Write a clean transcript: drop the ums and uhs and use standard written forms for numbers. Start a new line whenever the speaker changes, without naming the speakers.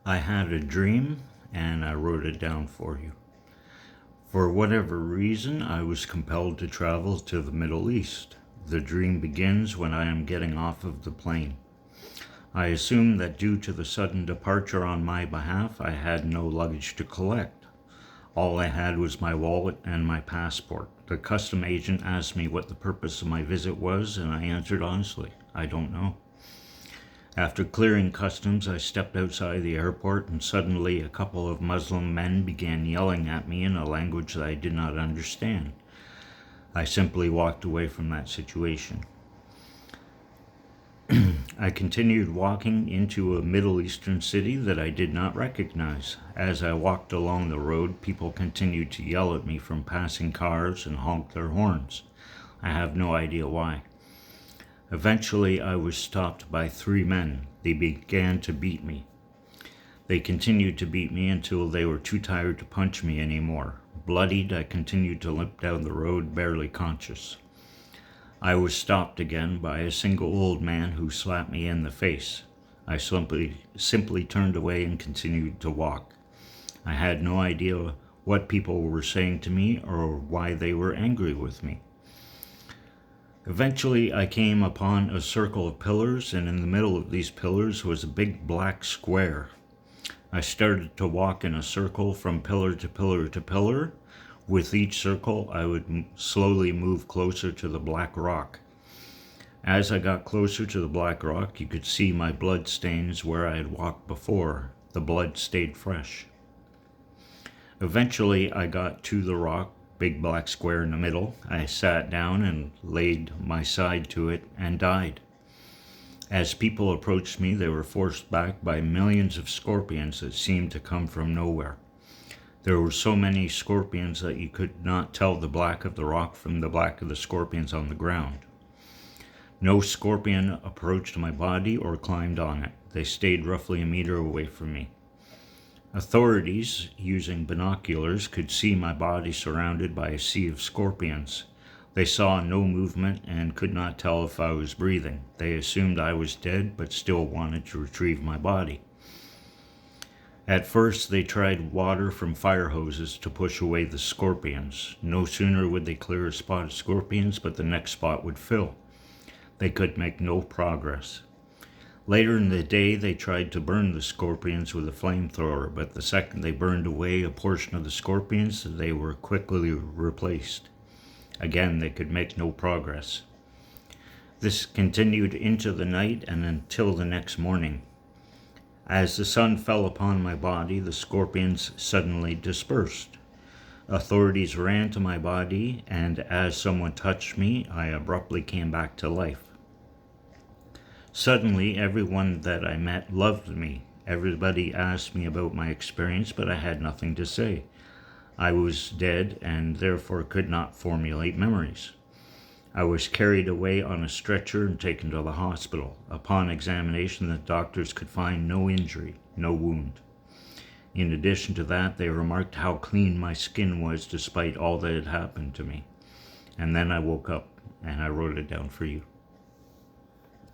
I had a dream and I wrote it down for you. For whatever reason, I was compelled to travel to the Middle East. The dream begins when I am getting off of the plane. I assume that due to the sudden departure on my behalf, I had no luggage to collect. All I had was my wallet and my passport. The custom agent asked me what the purpose of my visit was, and I answered honestly, I don't know. After clearing customs, I stepped outside the airport, and suddenly a couple of Muslim men began yelling at me in a language that I did not understand. I simply walked away from that situation. I continued walking into a Middle Eastern city that I did not recognize. As I walked along the road, people continued to yell at me from passing cars and honk their horns. I have no idea why. Eventually, I was stopped by 3 men. They began to beat me. They continued to beat me until they were too tired to punch me anymore. Bloodied, I continued to limp down the road, barely conscious. I was stopped again by a single old man who slapped me in the face. I simply turned away and continued to walk. I had no idea what people were saying to me or why they were angry with me. Eventually, I came upon a circle of pillars, and in the middle of these pillars was a big black square. I started to walk in a circle from pillar to pillar to pillar. With each circle, I would slowly move closer to the black rock. As I got closer to the black rock, you could see my blood stains where I had walked before. The blood stayed fresh. Eventually, I got to the rock, big black square in the middle. I sat down and laid my side to it and died. As people approached me, they were forced back by millions of scorpions that seemed to come from nowhere. There were so many scorpions that you could not tell the black of the rock from the black of the scorpions on the ground. No scorpion approached my body or climbed on it. They stayed roughly a meter away from me. Authorities, using binoculars, could see my body surrounded by a sea of scorpions. They saw no movement and could not tell if I was breathing. They assumed I was dead, but still wanted to retrieve my body. At first, they tried water from fire hoses to push away the scorpions. No sooner would they clear a spot of scorpions, but the next spot would fill. They could make no progress. Later in the day, they tried to burn the scorpions with a flamethrower, but the second they burned away a portion of the scorpions, they were quickly replaced. Again, they could make no progress. This continued into the night and until the next morning. As the sun fell upon my body, the scorpions suddenly dispersed. Authorities ran to my body, and as someone touched me, I abruptly came back to life. Suddenly, everyone that I met loved me. Everybody asked me about my experience, but I had nothing to say. I was dead and therefore could not formulate memories. I was carried away on a stretcher and taken to the hospital. Upon examination, the doctors could find no injury, no wound. In addition to that, they remarked how clean my skin was despite all that had happened to me. And then I woke up and I wrote it down for you.